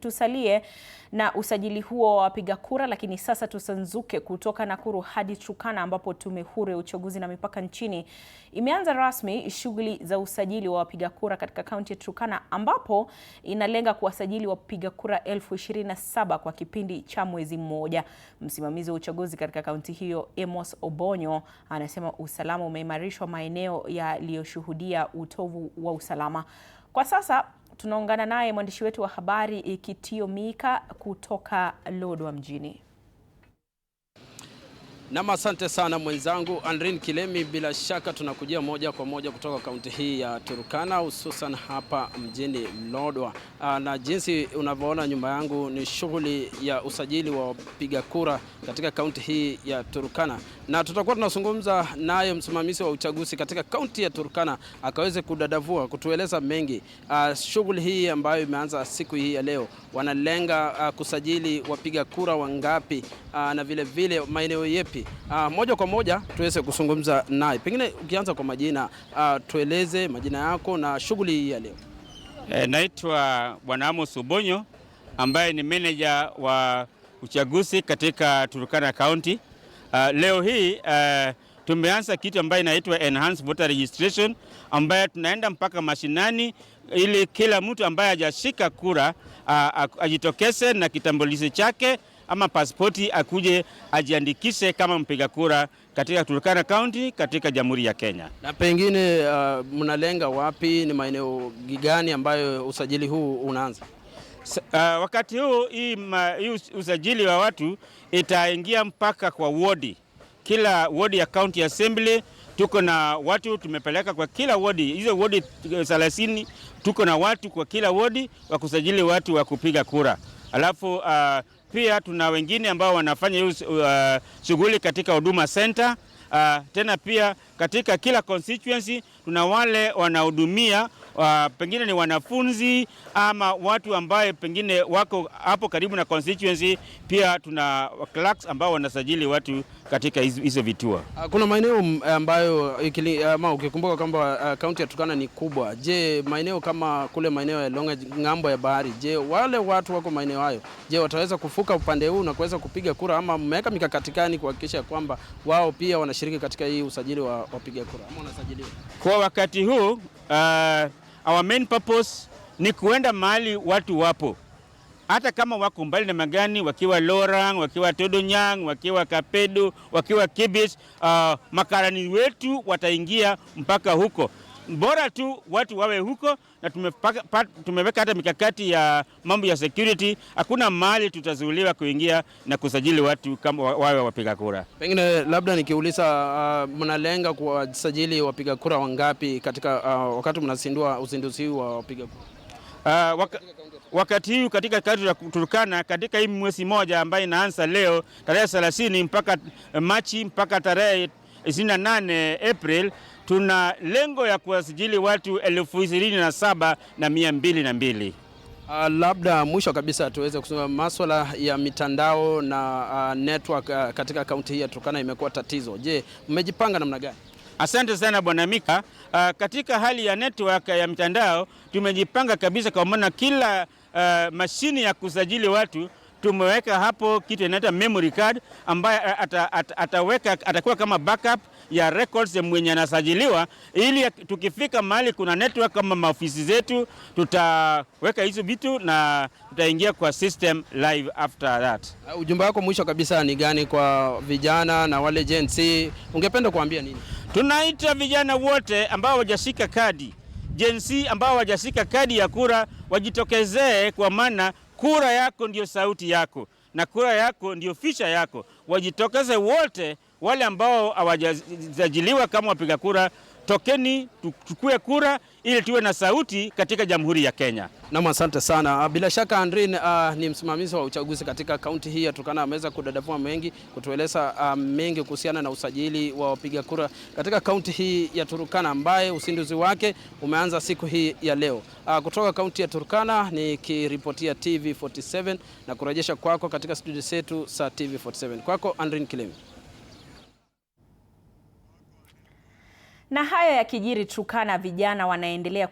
Tusalie na usajili huo wa wapiga kura, lakini sasa tusanzuke kutoka Nakuru hadi Turkana ambapo Tume Huru ya Uchaguzi na Mipaka nchini imeanza rasmi shughuli za usajili wa wapiga kura katika kaunti ya Turkana ambapo inalenga kuwasajili wapiga kura 27,000 kwa kipindi cha mwezi mmoja. Msimamizi wa uchaguzi katika kaunti hiyo Amos Obonyo anasema usalama umeimarishwa maeneo yaliyoshuhudia utovu wa usalama. Kwa sasa tunaungana naye mwandishi wetu wa habari Kitio Mika kutoka Lodwar mjini. Nama, asante sana mwenzangu Andrin Kilemi. Bila shaka tunakujia moja kwa moja kutoka kaunti hii ya Turkana, hususan hapa mjini Lodwar. Na jinsi unavyoona nyuma yangu ni shughuli ya usajili wa wapiga kura katika kaunti hii ya Turkana, na tutakuwa tunazungumza naye msimamizi wa uchaguzi katika kaunti ya Turkana akaweze kudadavua, kutueleza mengi. Shughuli hii ambayo imeanza siku hii ya leo, wanalenga kusajili wapiga kura wangapi na vile vile maeneo yepi. Moja kwa moja tuweze kuzungumza naye. Pengine ukianza kwa majina, tueleze majina yako na shughuli hii ya leo. Naitwa Bwana Amos Obonyo ambaye ni manager wa uchaguzi katika Turkana County. Leo hii tumeanza kitu ambayo inaitwa Enhanced Voter Registration ambaye tunaenda mpaka mashinani ili kila mtu ambaye hajashika kura ajitokeze na kitambulisho chake ama pasipoti akuje ajiandikishe kama mpiga kura katika Turkana County katika Jamhuri ya Kenya. Na pengine mnalenga wapi, ni maeneo gani ambayo usajili huu unaanza? Wakati huu hii usajili wa watu itaingia mpaka kwa wodi. Kila wodi ya County Assembly tuko na watu tumepeleka kwa kila wodi. Hizo wodi 30 tuko na watu kwa kila wodi wa kusajili watu wa kupiga kura. Alafu pia tuna wengine ambao wanafanya hiyo shughuli katika Huduma Center. Tena pia katika kila constituency tuna wale wanahudumia pengine ni wanafunzi ama watu ambaye pengine wako hapo karibu na constituency. Pia tuna clerks ambao wanasajili watu katika hizo vituo. Kuna maeneo ambayo ama ukikumbuka kwamba kaunti ya Turkana ni kubwa. Je, maeneo kama kule maeneo ya Longa ng'ambo ya bahari, je, wale watu wako maeneo hayo, je, wataweza kufuka upande huu na kuweza kupiga kura ama mmeweka mikakati gani kuhakikisha kwamba wao pia wanashiriki katika hii usajili wa wapiga kura ama wanasajiliwa? Kwa wakati huu our main purpose ni kuenda mahali watu wapo. Hata kama wako mbali na magani, wakiwa Lorang, wakiwa Todonyang, wakiwa Kapedo, wakiwa Kibis, makarani wetu wataingia mpaka huko. Bora tu watu wawe huko, na tumeweka hata mikakati ya mambo ya security. Hakuna mahali tutazuiliwa kuingia na kusajili watu kama wawe wapiga kura. Pengine labda nikiuliza, mnalenga kuwasajili wapiga kura wangapi katika wakati mnazindua uzinduzi huu wa wapiga kura? Wakati huu katika kaunti ya Turkana, katika hii mwezi moja ambayo inaanza leo tarehe 30 mpaka Machi mpaka tarehe 28 April, tuna lengo ya kuwasajili watu 27,202. Labda mwisho kabisa tuweze kusema masuala ya mitandao na network katika kaunti hii ya Turkana imekuwa tatizo. Je, mmejipanga namna gani? Asante sana Bwana Mika. Katika hali ya network ya mitandao tumejipanga kabisa, kwa maana kila mashini ya watu tumeweka hapo kitu inaitwa memory card ambaye atakuwa kama backup ya records ya mwenye anasajiliwa, ili tukifika mahali kuna network kama maofisi zetu tutaweka hizo vitu na tutaingia kwa system live after that. Ujumbe wako mwisho kabisa ni gani kwa vijana na wale Gen Z? Ungependa kuambia nini? Tunaita vijana wote ambao hawajashika kadi, Gen Z ambao hawajashika kadi ya kura wajitokezee, kwa maana kura yako ndio sauti yako na kura yako ndio fisha yako. Wajitokeze wote, wale ambao hawajasajiliwa kama wapiga kura, tokeni tuchukue kura ili tuwe na sauti katika Jamhuri ya Kenya. Na asante sana. Bila shaka Andrin ni msimamizi wa uchaguzi katika kaunti hii ya Turkana, ameweza kudadavua mengi, kutueleza mengi kuhusiana na usajili wa wapiga kura katika kaunti hii ya Turkana ambaye uzinduzi wake umeanza siku hii ya leo. Kutoka kaunti ya Turkana nikiripotia TV47 na kurejesha kwako katika studio zetu za TV47. Kwako Andrin Kilemi. Na haya yakijiri Turkana, vijana wanaendelea